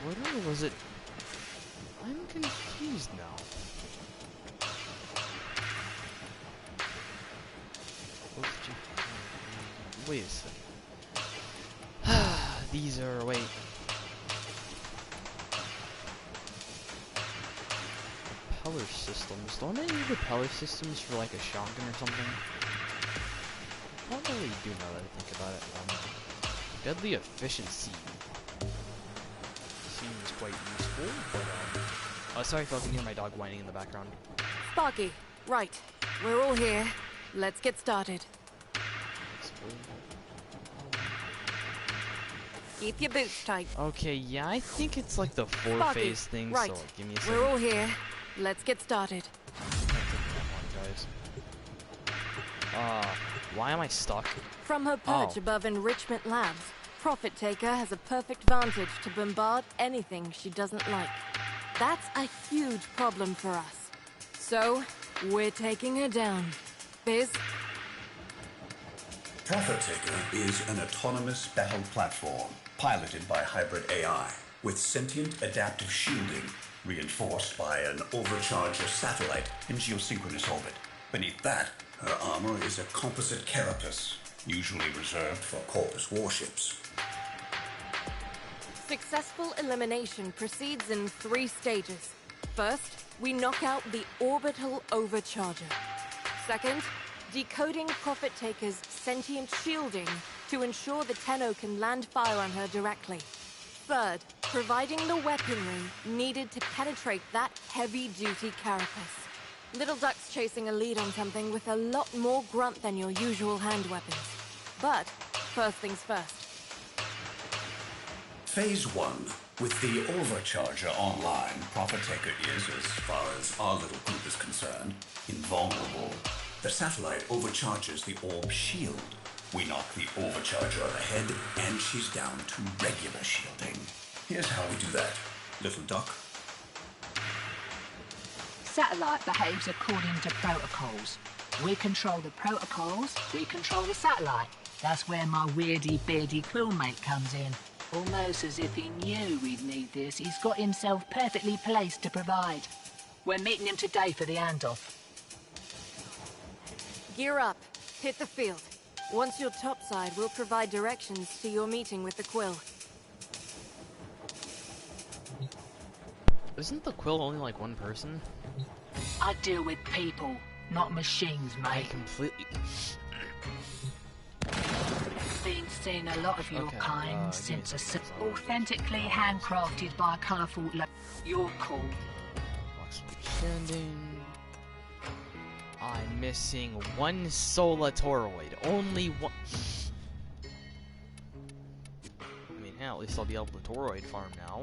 What order was it? I'm confused now. Wait a second. These are, wait. Repeller systems. Don't I need repeller systems for like a shotgun or something? I probably do now that I think about it. Deadly efficiency seems quite useful, but oh, sorry if I can hear my dog whining in the background. Sparky, right. We're all here. Let's get started. Keep your boots tight. Okay, yeah, I think it's like the four-phase thing, right. so like, give me a second. We're all here. Let's get started. Why am I stuck? From her perch above Enrichment Labs, Profit Taker has a perfect vantage to bombard anything she doesn't like. That's a huge problem for us. So, we're taking her down. Biz? Profit Taker is an autonomous battle platform piloted by hybrid AI with sentient adaptive shielding reinforced by an overcharger satellite in geosynchronous orbit. Beneath that, her armor is a composite carapace, usually reserved for Corpus warships. Successful elimination proceeds in 3 stages. First, we knock out the orbital overcharger. Second, decoding Profit Taker's sentient shielding to ensure the Tenno can land fire on her directly. Third, providing the weaponry needed to penetrate that heavy-duty carapace. Little Duck's chasing a lead on something with a lot more grunt than your usual hand weapons. But, first things first. Phase 1. With the overcharger online, Profit Taker is, as far as our little group is concerned, invulnerable. The satellite overcharges the orb shield. We knock the overcharger on the head, and she's down to regular shielding. Here's how we do that. Little Duck. Satellite behaves according to protocols. We control the protocols, we control the satellite. That's where my weirdy-beardy quillmate comes in. Almost as if he knew we'd need this, he's got himself perfectly placed to provide. We're meeting him today for the handoff. Gear up. Hit the field. Once you're topside, we'll provide directions to your meeting with the Quill. Isn't the Quill only like one person? I deal with people, not machines, I mate. completely... Been seeing a lot of your kind since authentically handcrafted by a colourful You're cool. Standing. I'm missing one Solatoroid. Only one. I mean, hell, at least I'll be able to Toroid farm now.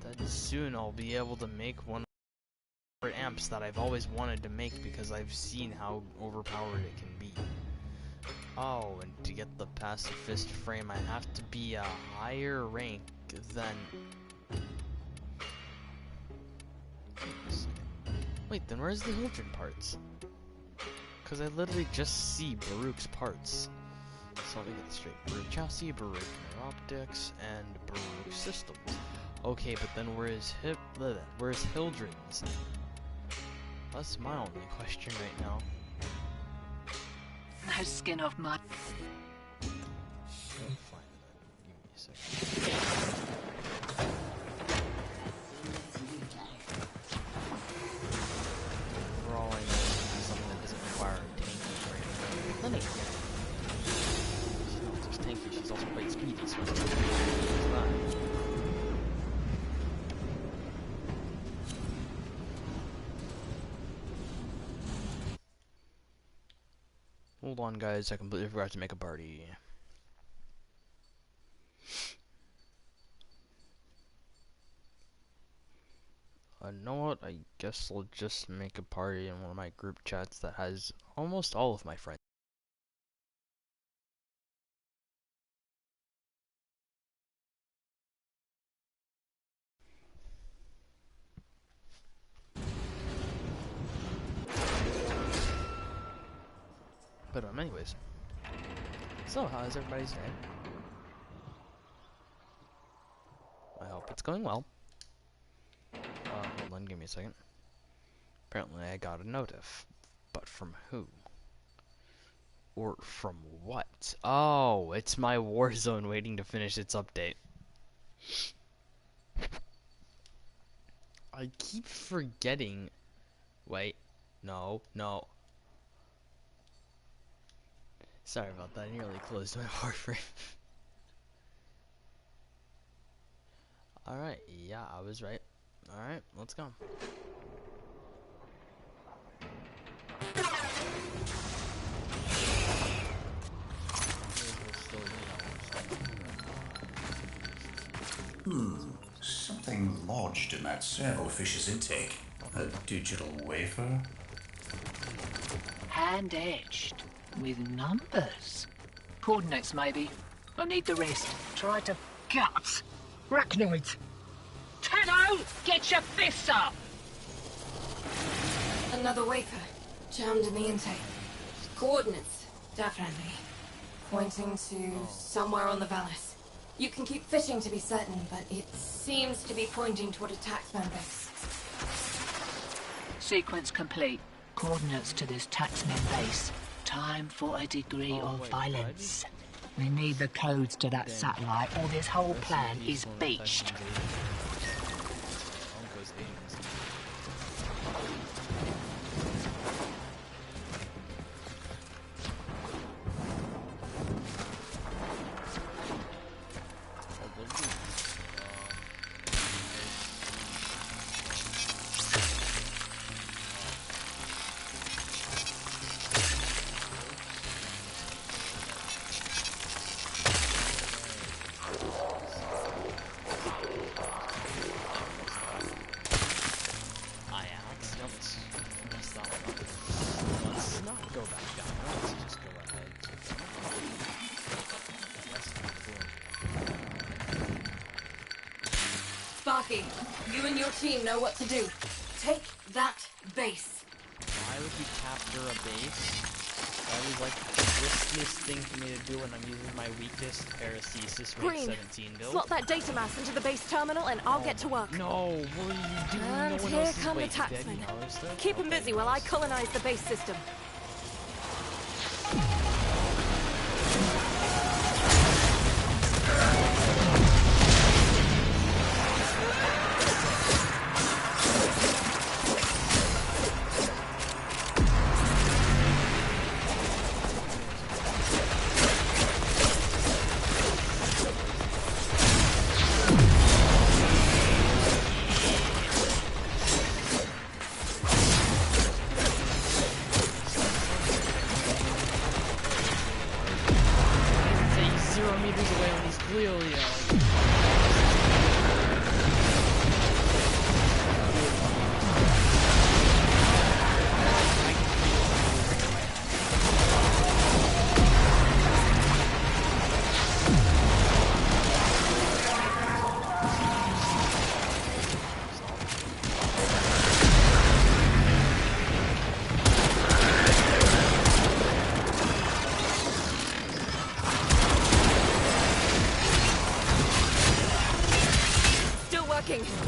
Then soon I'll be able to make one of the amps that I've always wanted to make because I've seen how overpowered it can be. Oh, and to get the pacifist frame, I have to be a higher rank than... Wait, then where's the Hildren parts? Because I literally just see Baruch's parts. So let me get this straight. Baruch chassis, Baruch optics, and Baruch systems. Okay, but then where's Hildren's? That's my only question right now. No skin off my... I'll find that. Give me a second. For all I know, something that doesn't require a tanky or anything. Then again, she's not just tanky, she's also quite speedy, so it's that. Hold on, guys, I completely forgot to make a party. You know what? I guess I'll just make a party in one of my group chats that has almost all of my friends. But anyways. So, how's everybody's day? It's going well. Hold on, give me a second. Apparently I got a notif. But from who? Or from what? Oh, it's my Warzone waiting to finish its update. I keep forgetting. Wait. No. Sorry about that. I nearly closed my Warframe. Alright. Yeah, I was right. Alright, let's go. Something lodged in that servofish's intake. A digital wafer? Hand-etched. With numbers. Coordinates, maybe. I need the rest. Try to gut. Arachnoids. Tenno! Get your fists up! Another wafer, jammed in the intake. Coordinates, definitely. Pointing to somewhere on the Valis. You can keep fishing to be certain, but it seems to be pointing toward a taxman base. Sequence complete. Coordinates to this taxman base. Time for a degree of violence. We need the codes to that satellite, or this whole plan is beached. Sparky, you and your team know what to do. Take that base. Why would you capture a base? That was like the riskiest thing for me to do when I'm using my weakest paracesis rate Green, 17 build. slot that data mass into the base terminal and I'll get to work. No, what are you doing? And no one here else is come the waiting. taxmen. Dead, Keep them busy while I colonize the base system.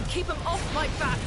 Keep them off like that.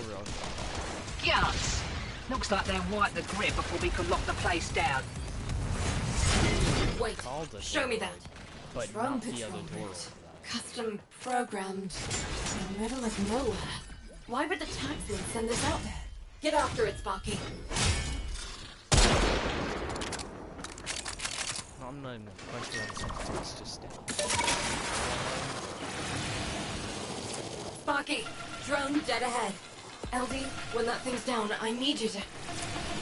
right. Yes! Looks like they wiped the grid before we could lock the place down. Wait, Called the show me door, that. but Drone not the other patrol door. route. Custom programmed in the middle of nowhere. Why would the taxman send this out there? Get after it, Sparky. No, I'm not even questioning something. It's just Sparky, drone dead ahead. LD, when that thing's down, I need you to...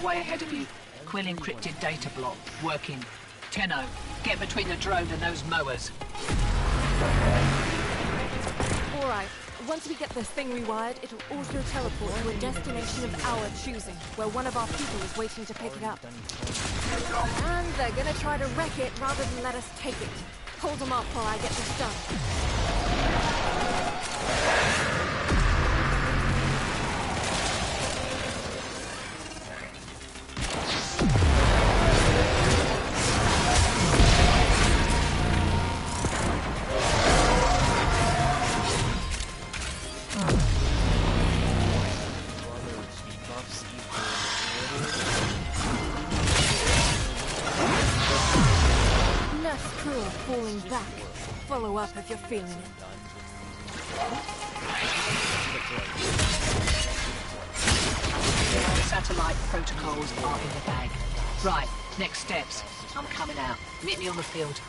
Way ahead of you. Quill encrypted data block. Working. Tenno, get between the drone and those mowers. Alright, once we get this thing rewired, it'll auto-teleport to a destination of our choosing, where one of our people is waiting to pick it up. And they're gonna try to wreck it rather than let us take it. Hold them off while I get this done. Less cruel falling back. Follow up if you're feeling it. The satellite protocols are in the bag. Right, next steps. I'm coming out. Meet me on the field.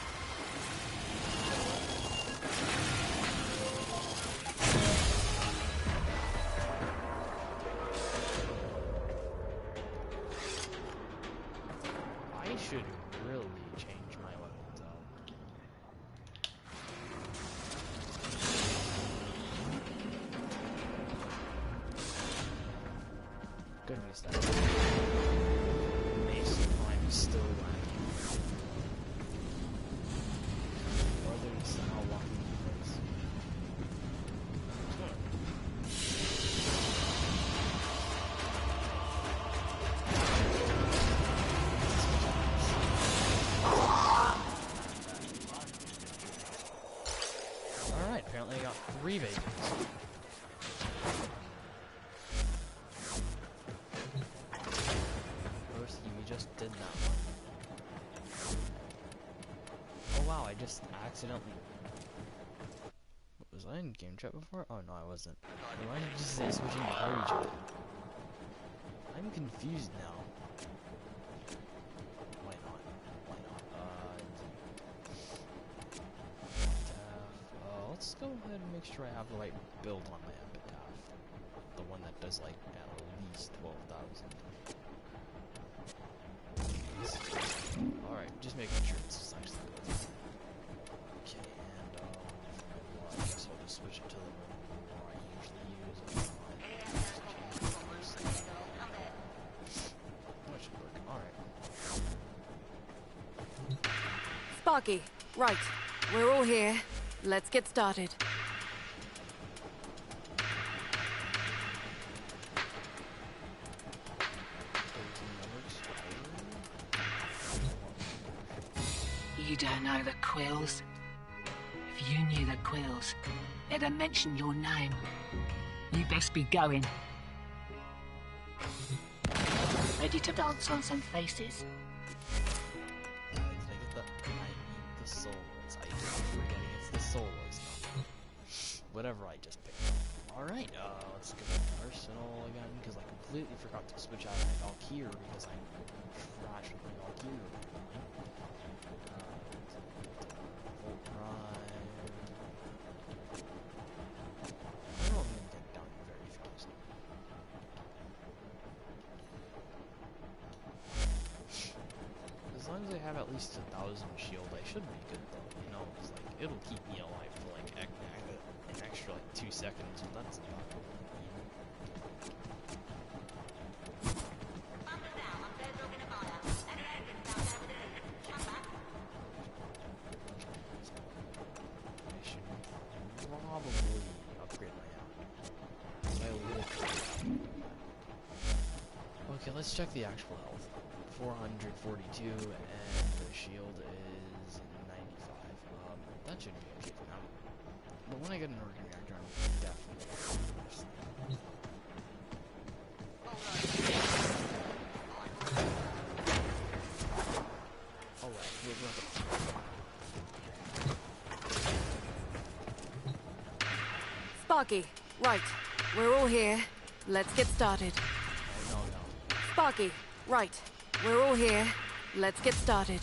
I should really change my weapons out. Goodness, that mason climb is still lacking. Brothers somehow walking in place. Alright, apparently I got 3 vacants. First, we just did that one. Oh wow, I just accidentally... Was I in game chat before? Oh no, I wasn't. Why did you just say switching to party chat? I'm confused now. Why not? Why not? Let's go ahead and make sure I have the right build on my epitaph. The one that does like at least 12,000. Alright, just making sure it's actually good. Okay, and well, I guess I'll just switch it to the one I usually use. That should work. Alright. Sparky, right. We're all here. Let's get started. You don't know the Quills? If you knew the Quills, they'd have mentioned your name. You best be going. Ready to dance on some faces? Did I get that? I need the souls. I keep forgetting it's the souls number. Whatever I just picked. Alright, let's go to Arsenal again, because I completely forgot to switch out my Valkyrie because I'm trash with my Valkyrie. Volt Prime. I don't even get done very fast. As long as I have at least 1,000 shield, I should be good though. You know, it's like it'll keep me alive for like an extra like 2 seconds, and that's not. I should probably upgrade my app. Okay, let's check the actual health. 442, and the shield is 95. That should be okay for now. But when I get an organ reactor, I'm definitely Sparky, right. We're all here. Let's get started. No. Sparky, right. We're all here. Let's get started.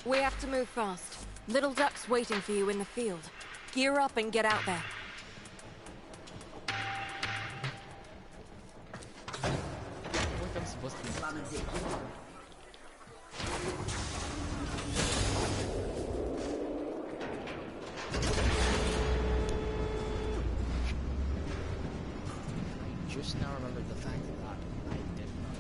We have to move fast. Little Duck's waiting for you in the field. Gear up and get out there. I feel like I'm supposed to be... I just now remembered the fact that I did not.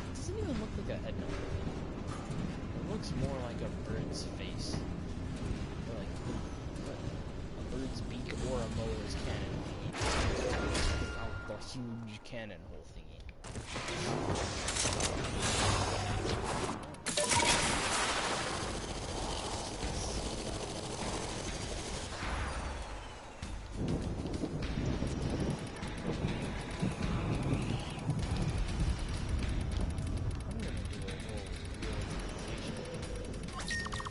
It doesn't even look like a head number. It looks more like a bird's face. Or like a bird's beak or a mower's cannon thingy. The huge cannon hole thingy. I'm gonna do a whole reorganization.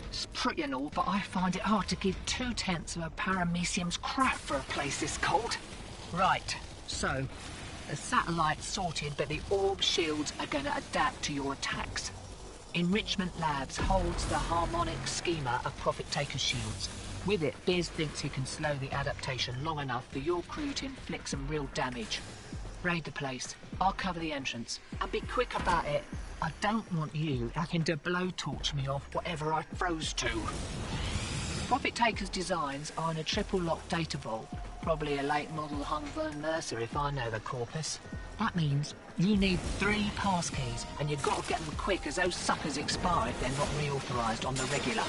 It's pretty and all, but I find it hard to give 2/10 of a paramecium's crap for a place this cold. Right, so the satellite's sorted, but the orb shields are going to adapt to your attacks. Enrichment Labs holds the harmonic schema of Profit Taker shields. With it, Biz thinks he can slow the adaptation long enough for your crew to inflict some real damage. Raid the place. I'll cover the entrance. And be quick about it. I don't want you having to blowtorch me off whatever I froze to. Profit Taker's designs are in a triple-lock data vault. Probably a late model Hungburn Mercer if I know the corpus. That means you need 3 passkeys, and you've got to get them quick as those suckers expire if they're not reauthorized on the regular.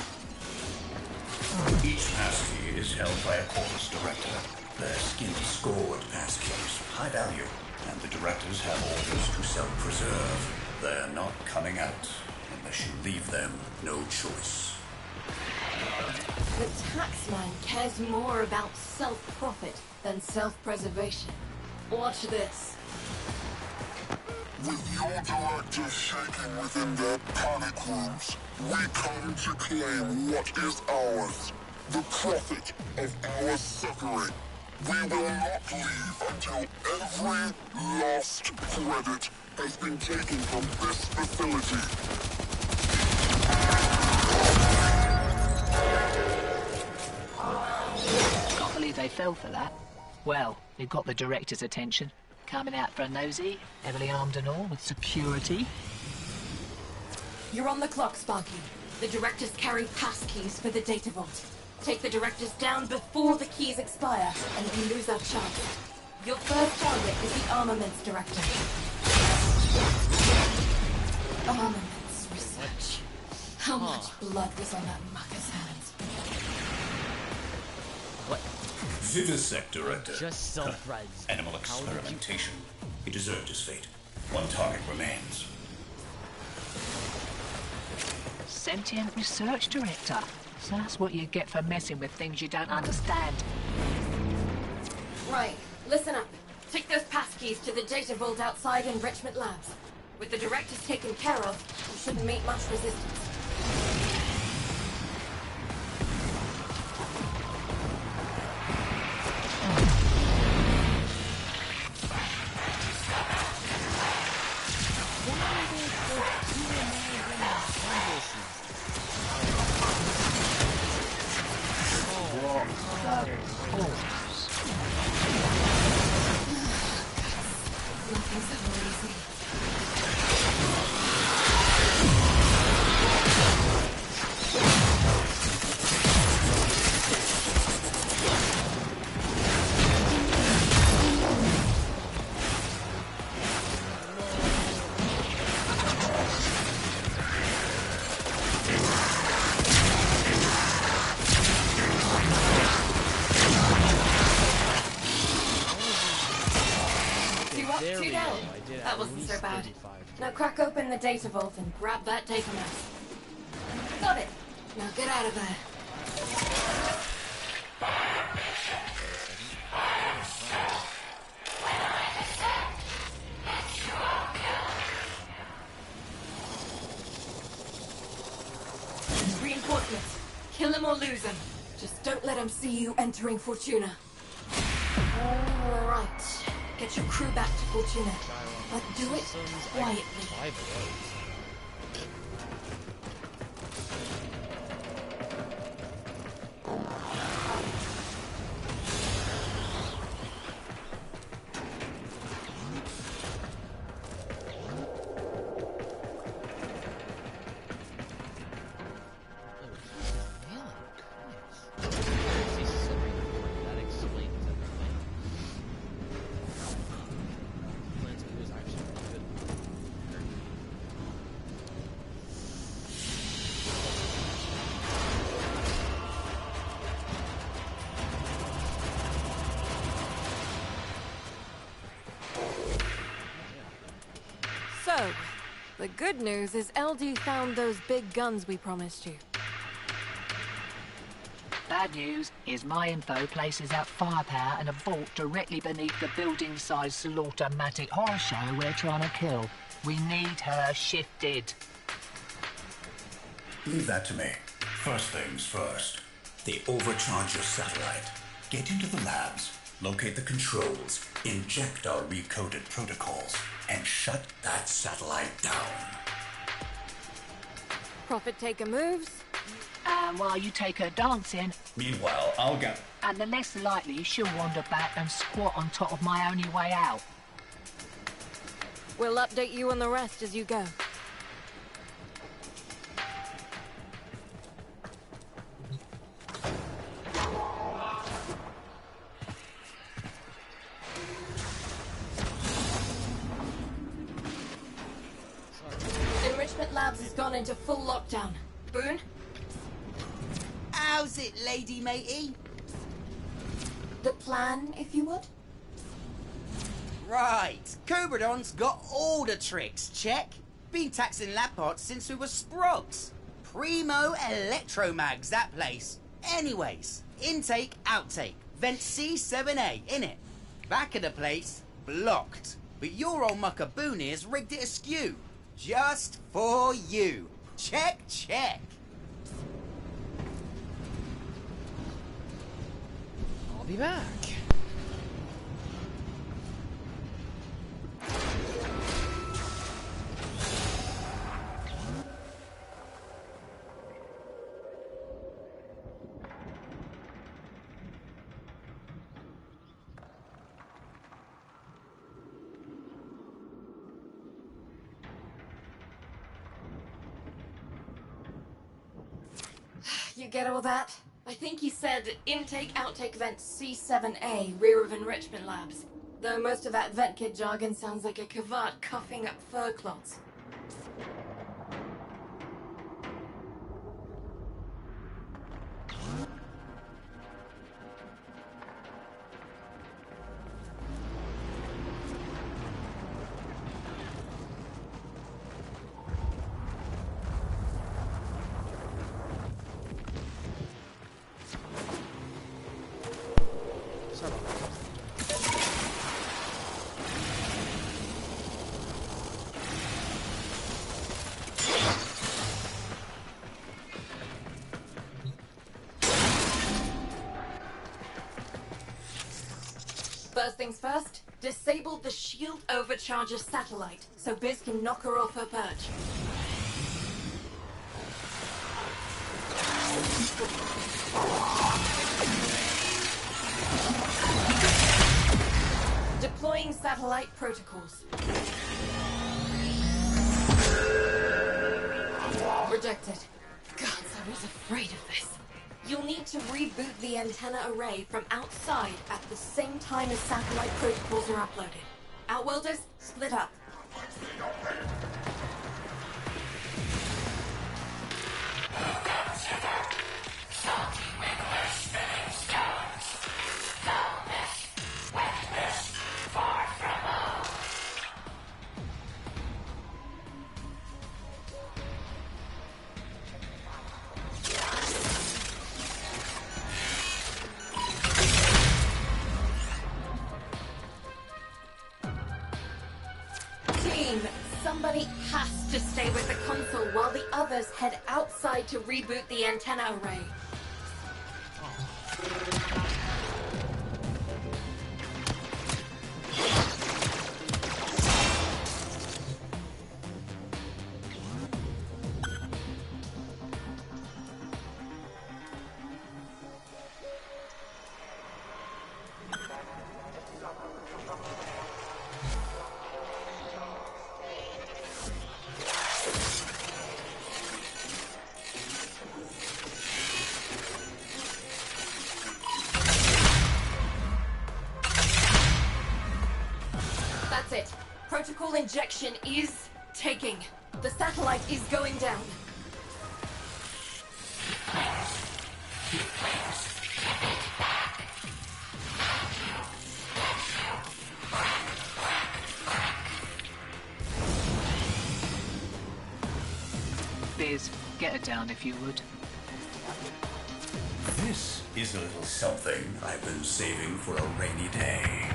Each passkey is held by a corpus director. They're skin-scored passkeys, high value, and the directors have orders to self-preserve. They're not coming out unless you leave them no choice. The taxman cares more about self-profit than self-preservation. Watch this. With your directors shaking within their panic rooms, we come to claim what is ours. The profit of our suffering. We will not leave until every last credit has been taken from this facility. Can't believe they fell for that. Well, they've got the director's attention. Coming out for a nosy, heavily armed and all, with security. You're on the clock, Sparky. The directors carry pass keys for the data vault. Take the directors down before the keys expire, and we lose our chance. Your first target is the armaments director. Armaments research. How much blood was on that mucker's hands? What? Vivisect director. Just self-res. Animal How did you... experimentation. He deserved his fate. One target remains. Sentient research director. So that's what you get for messing with things you don't understand. Right, listen up. Take those pass keys to the data vault outside Enrichment Labs. With the directors taken care of, you shouldn't meet much resistance. Nothing's ever easy. There Two we down. go. I did That at wasn't least so bad. 35. Now crack open the data vault and grab that data mouse. Got it. Now get out of there. Reinforcements. Kill him or lose him. Just don't let him see you entering Fortuna. Alright. Get your crew back to Fortuna. But do it quietly. So, the good news is LD found those big guns we promised you. Bad news is my info places out firepower in a vault directly beneath the building-sized slaughter-matic horror show we're trying to kill. We need her shifted. Leave that to me. First things first. The Overcharger satellite. Get into the labs, locate the controls, inject our recoded protocols, and shut that satellite down. Profit taker moves. And while you take her dancing, Meanwhile, I'll get... and the less likely she'll wander back and squat on top of my only way out. We'll update you on the rest as you go. Enrichment Labs has gone into full lockdown. Boone? How's it, lady matey? The plan, if you would? Right, Cobradon's got all the tricks, check. Been taxing lab parts since we were sprogs. Primo electromags, that place. Anyways, intake, outtake. Vent C7A, innit? Back of the place, blocked. But your old mucker Boonier's rigged it askew. Just for you. Check, check. I'll be back. You get all that? I think he said intake, outtake vent C7A, rear of Enrichment Labs. Though most of that vent kit jargon sounds like a cavart coughing up fur clots. Sorry about that. First things first, disable the shield overcharger satellite so Biz can knock her off her perch. Deploying satellite protocols. Rejected. Gods, I was afraid of this. You'll need to reboot the antenna array from outside at the same time as satellite protocols are uploaded. Outworlders, split up. Somebody has to stay with the console while the others head outside to reboot the antenna array. That's it. Protocol injection is taking. The satellite is going down. Biz, get her down if you would. This is a little something I've been saving for a rainy day.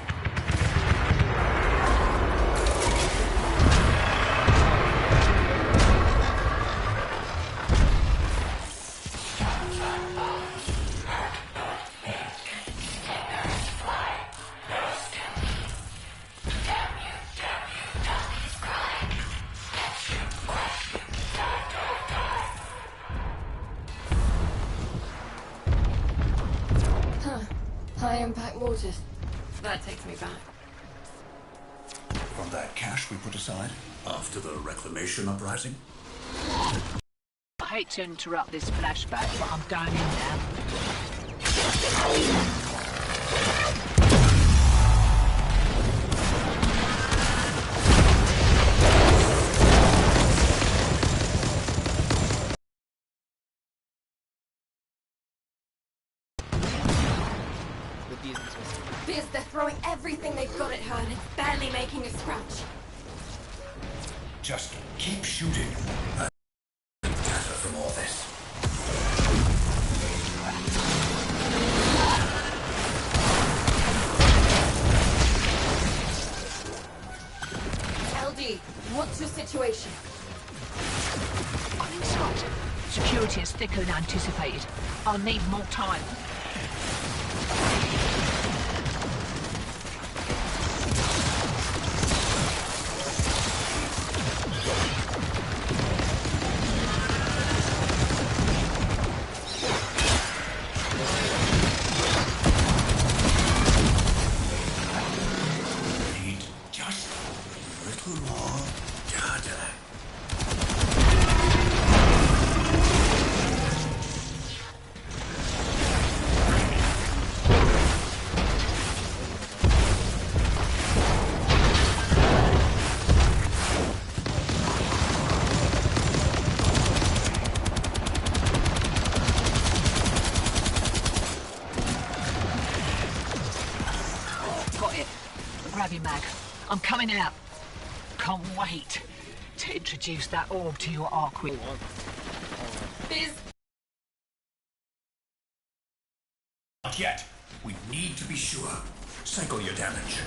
High impact waters. That takes me back. From that cash we put aside after the reclamation uprising? I hate to interrupt this flashback, but I'm going in now. Biz, they're throwing everything they've got at her and it's barely making a scratch. Just keep shooting. I'm better from all this. LD, what's your situation? I'm inside. Security is thicker than anticipated. I'll need more time. Need just a little more data. Got it. Grab your mag. I'm coming out. Can't wait to introduce that orb to your Arkwing. Biz, Not yet. We need to be sure. Cycle your damage.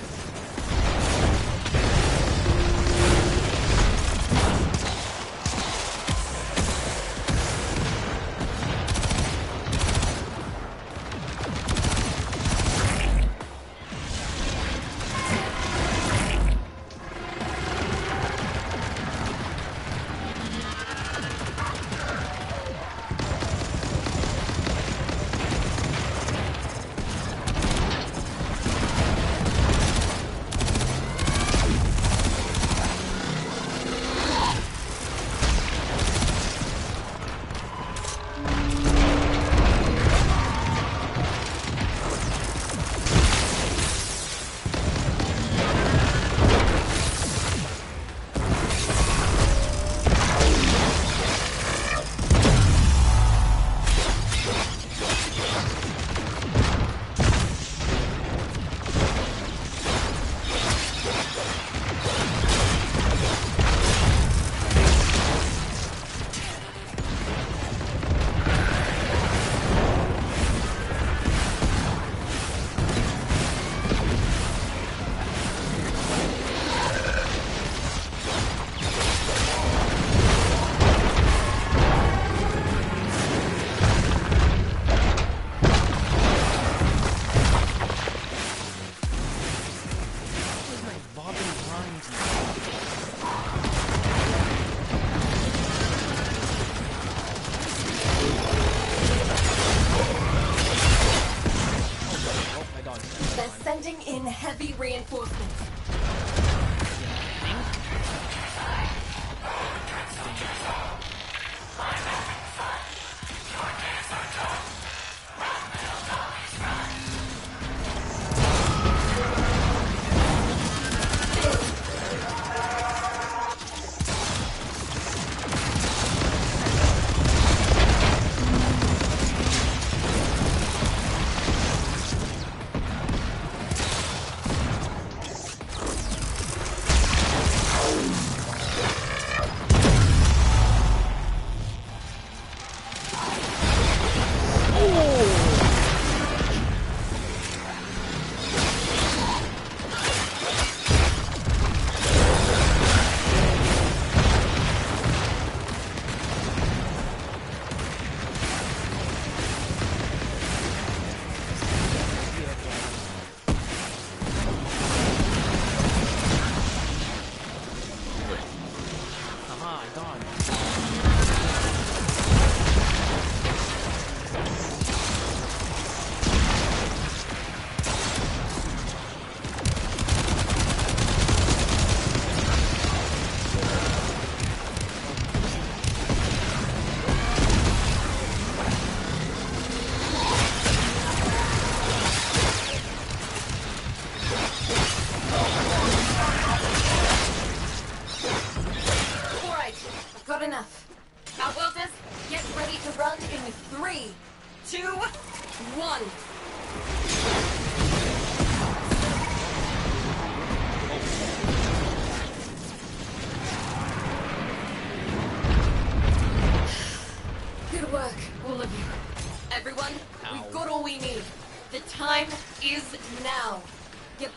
sending in heavy reinforcements.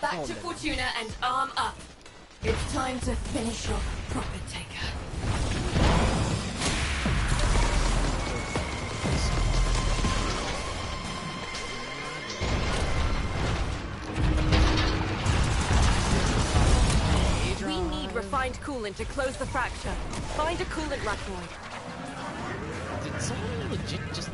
Back to Fortuna and arm up. It's time to finish off Profit Taker. We need refined coolant to close the fracture. Find a coolant rackoid. Did someone legit just...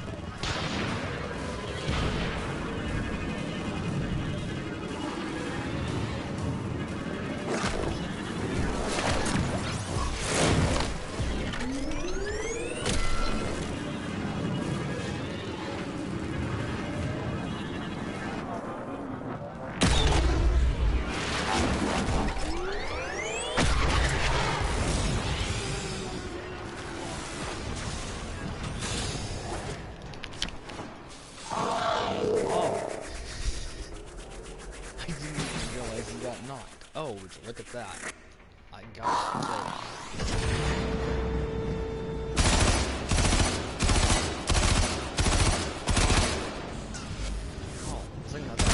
Look at that. I got it. Oh, look at that.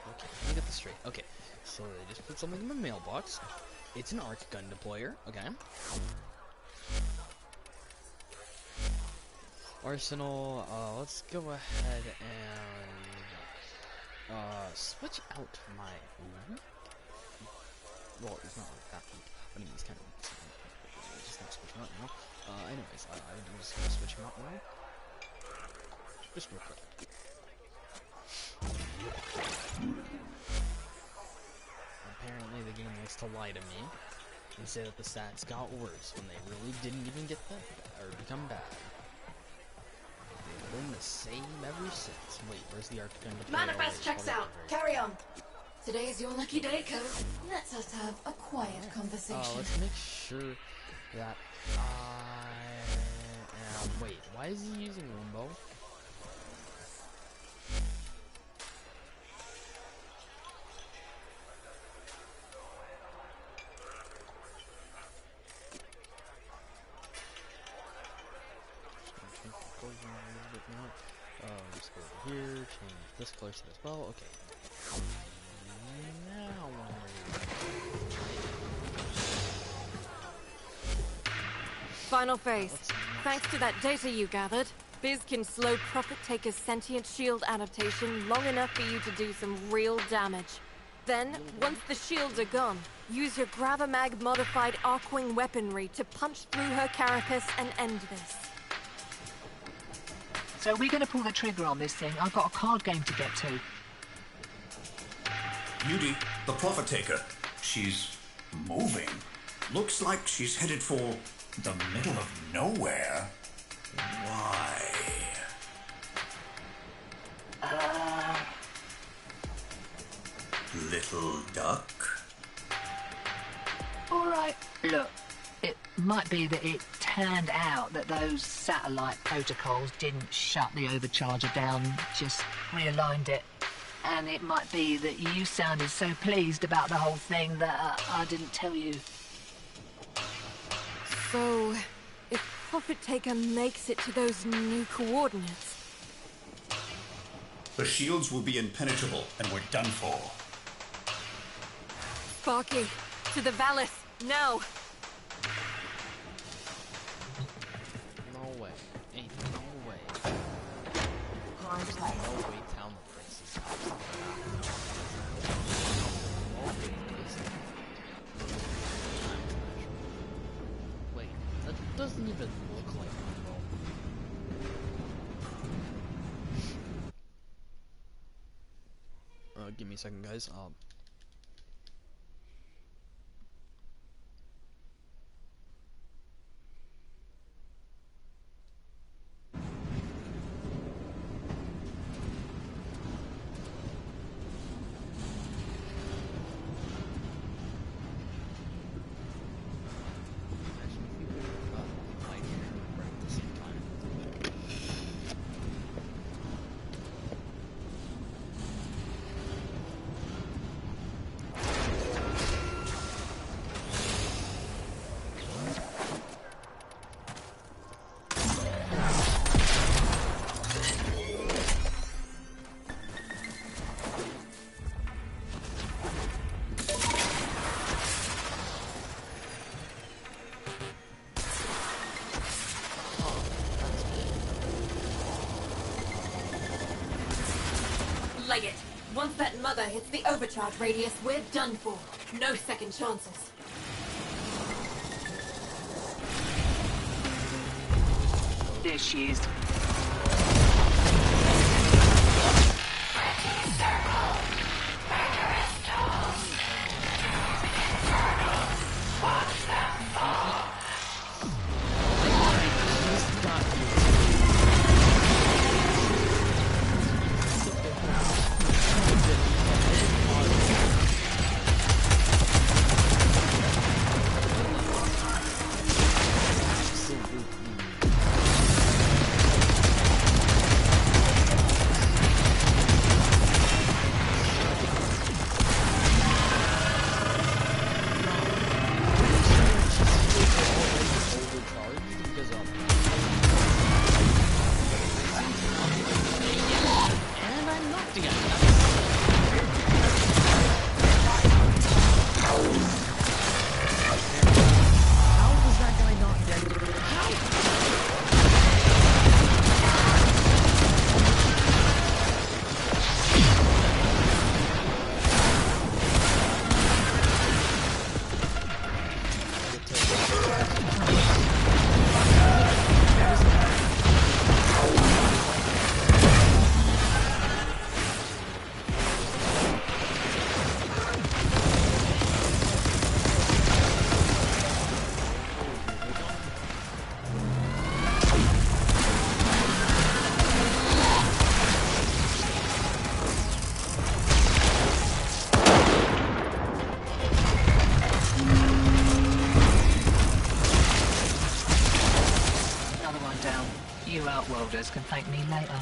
Okay, let me get this straight. Okay, so they just put something in my mailbox. It's an arc gun deployer, okay. Arsenal, let's go ahead and switch out my well, it's not like that, but it's kind of just not switching out now. Anyways, I'm just gonna switch him out now. Just real quick. Apparently the game likes to lie to me and say that the stats got worse when they really didn't even get that bad, or become bad. They've been the same ever since. Wait, where's the arc gun deployer? Manifest checks out. Carry on. Today's your lucky day, Code. Let's us have a quiet conversation. Let's make sure that wait, why is he using Limbo? Just go over here, change this color set as well. Okay. Now Final phase. Thanks to that data you gathered, Biz can slow Profit Taker's sentient shield adaptation long enough for you to do some real damage. Then, once the shields are gone, use your Gravamag modified Arcwing weaponry to punch through her carapace and end this. So we're going to pull the trigger on this thing. I've got a card game to get to. Beauty, the Prophet Taker. She's moving. Looks like she's headed for the middle of nowhere. Why? Little duck? Alright, look, it might be that it turned out that those satellite protocols didn't shut the overcharger down, just realigned it. And it might be that you sounded so pleased about the whole thing that I didn't tell you. So, if Prophet Taker makes it to those new coordinates... The shields will be impenetrable, and we're done for. Sparky, to the Valis, now! No way. Ain't no way. There's no way town the prince's house. No way Disney. Wait, that doesn't even look like Monroe. Give me a second, guys. Lay it! Once that mother hits the overcharge radius, we're done for. No second chances. There she is. You Outworlders can thank me later.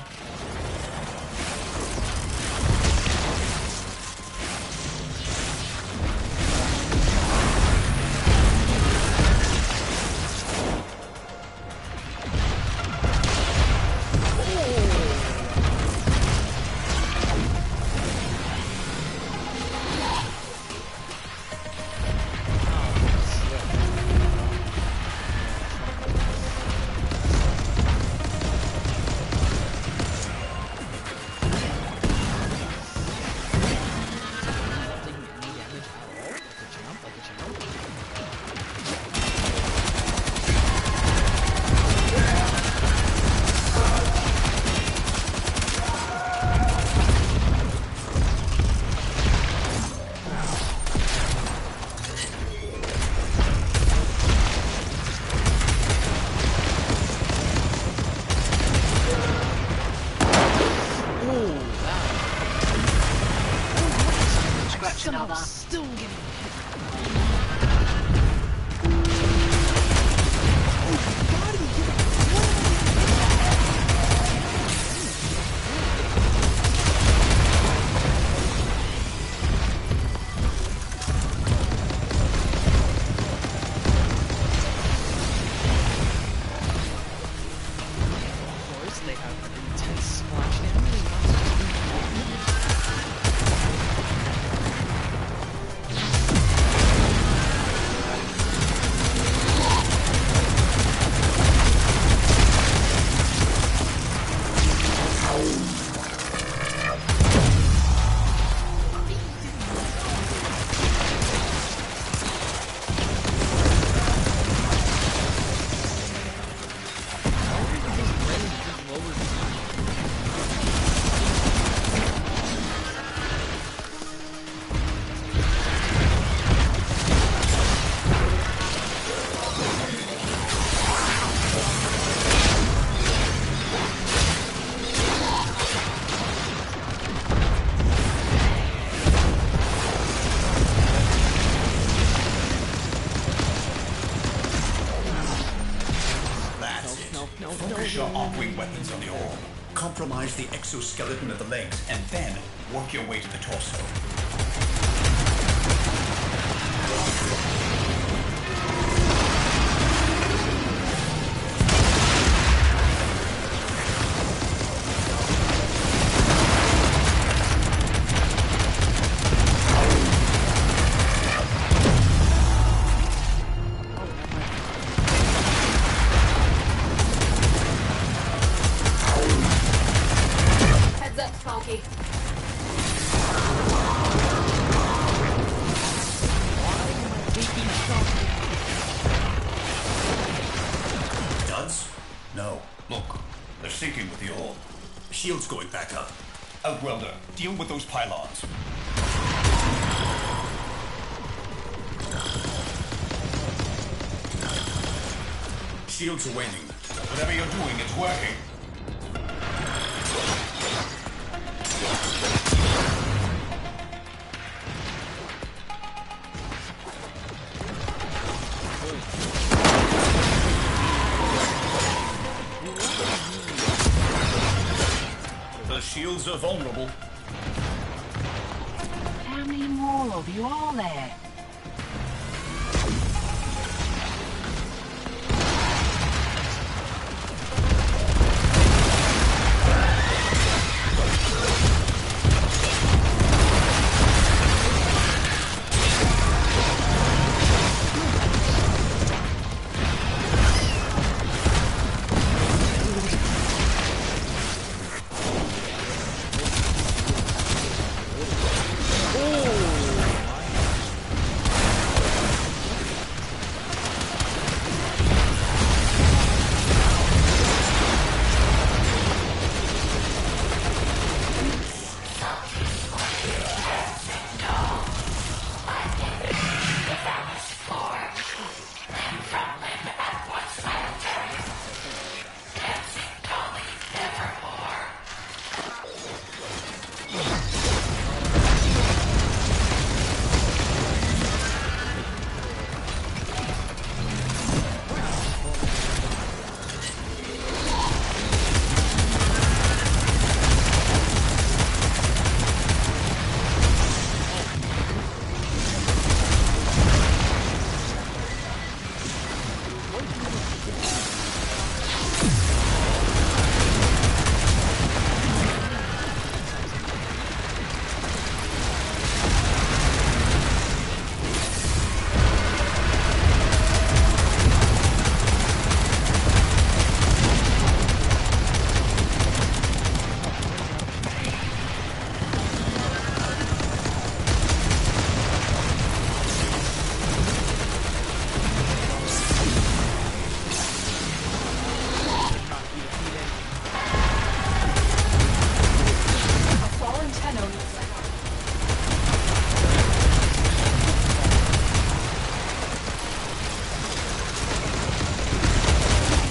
weapons on the orb. Compromise the exoskeleton of the legs, and then work your way to the torso. Heads up, Sparky. Duds? No. Look, they're sinking with the orb. Shield's going back up. Outwelder, deal with those pylons. Shields are waning. Whatever you're doing, it's working. The shields are vulnerable. How many more of you are there?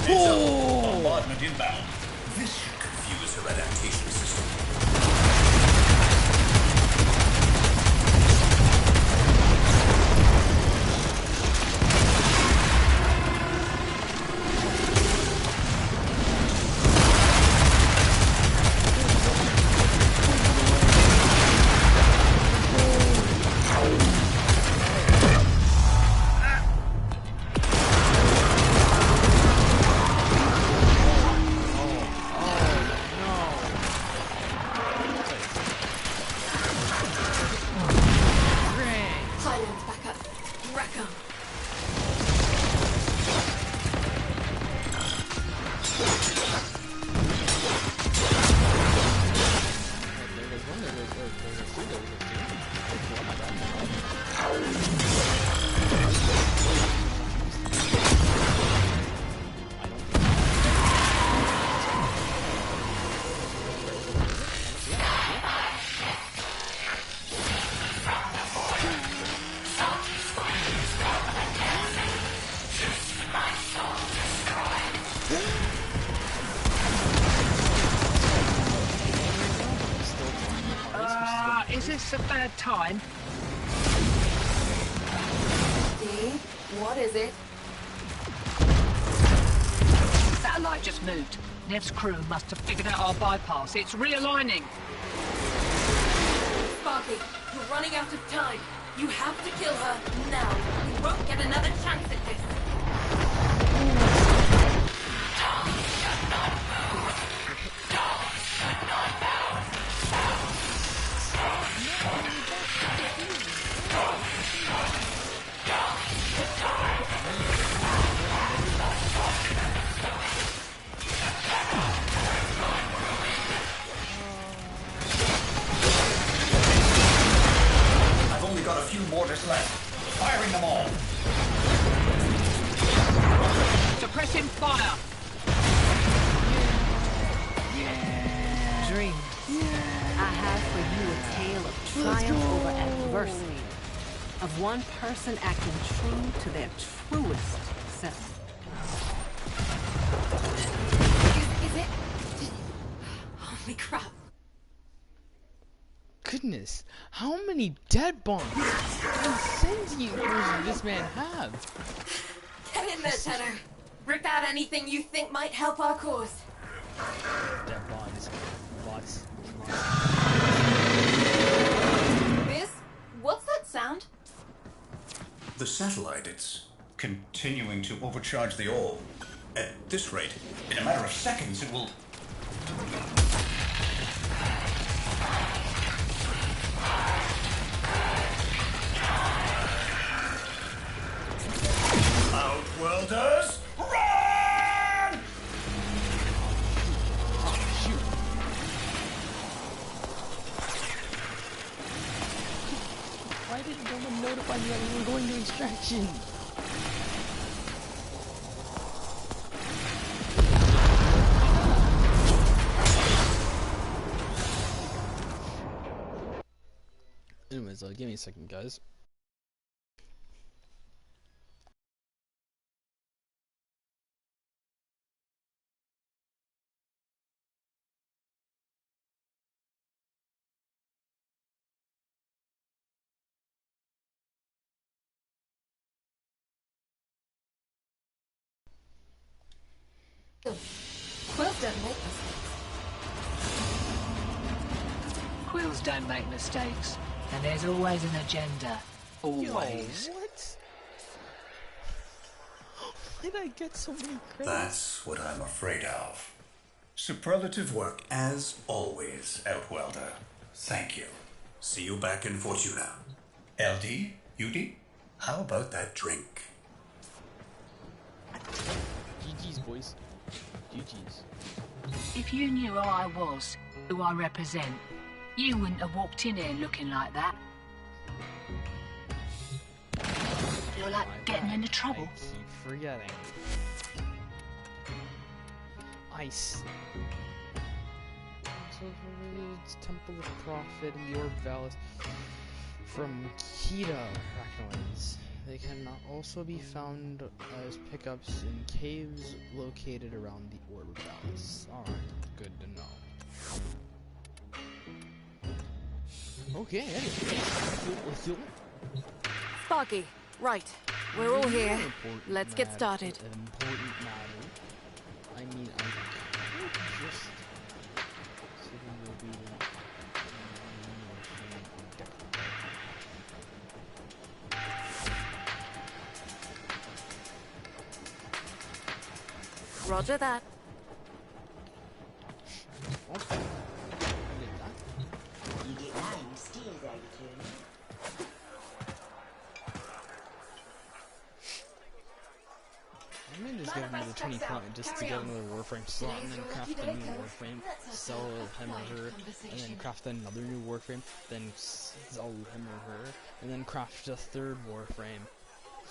Bombardment inbound. This should confuse her adaptation system. Pylons back up. Wreck 'em. Is this a bad time? Dee, what is it? Satellite satellite just moved. Nev's crew must have figured out our bypass. It's realigning. Sparky, you're running out of time. You have to kill her now. You won't get another chance at this. I've only got a few mortars left. Firing them all. Suppressing fire. Dream. I have for you a tale of triumph over adversity. Of one person acting true to their truest self. Is it? Holy crap. Goodness, how many dead bombs and sentient does this man have? Get in there, Tenor. Rip out anything you think might help our cause. Dead bombs. Bots. Biz, what's that sound? The satellite, it's continuing to overcharge the orb. At this rate, in a matter of seconds, it will... Outworlders, run! Shoot. Why didn't no one notify me that we were going to extraction? Anyways, give me a second, guys. Quills don't make mistakes. Quills don't make mistakes. And there's always an agenda. Always. Yo, what? Why did I get so many credits? That's what I'm afraid of. Superlative work as always, Outwelder. Thank you. See you back in Fortuna. LD, UD, how about that drink? GG's, boys. GG's. If you knew who I was, who I represent, you wouldn't have walked in here looking like that. You're like getting into trouble. I keep forgetting. Ice. So it's Temple of Prophet and the Orb Valis from Kita Arachnoids. They can also be found as pickups in caves located around the Orb Valis. Alright, good to know. Okay, anyways. Sparky, right. We're all here. Let's get started. An important matter. I mean, I could just sitting will be Roger that. okay. You get lying steers out of turn. I may just give him the 20 point just to get another Warframe slot and then craft a new Warframe, sell him or her, and then craft another new Warframe, then sell him or her, and then craft a third Warframe.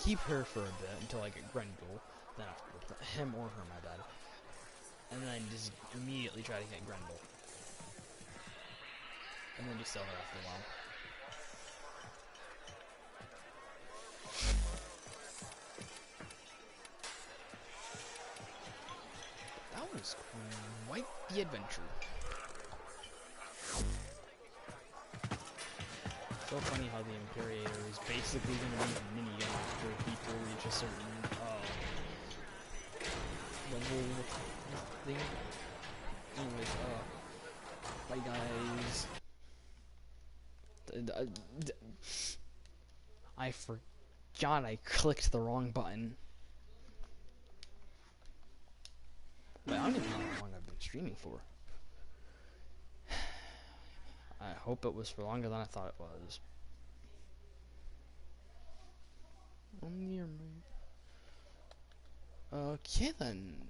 Keep her for a bit until I get Grendel, then him or her, my bad. And then just immediately try to get Grendel. And then just sell her after a while. That was quite the adventure. So funny how the Imperator is basically going to be a minigun after people reach a certain level with thing. Anyways, bye guys. I forgot I clicked the wrong button. But I don't even know how long I've been streaming for. I hope it was for longer than I thought it was. Okay then.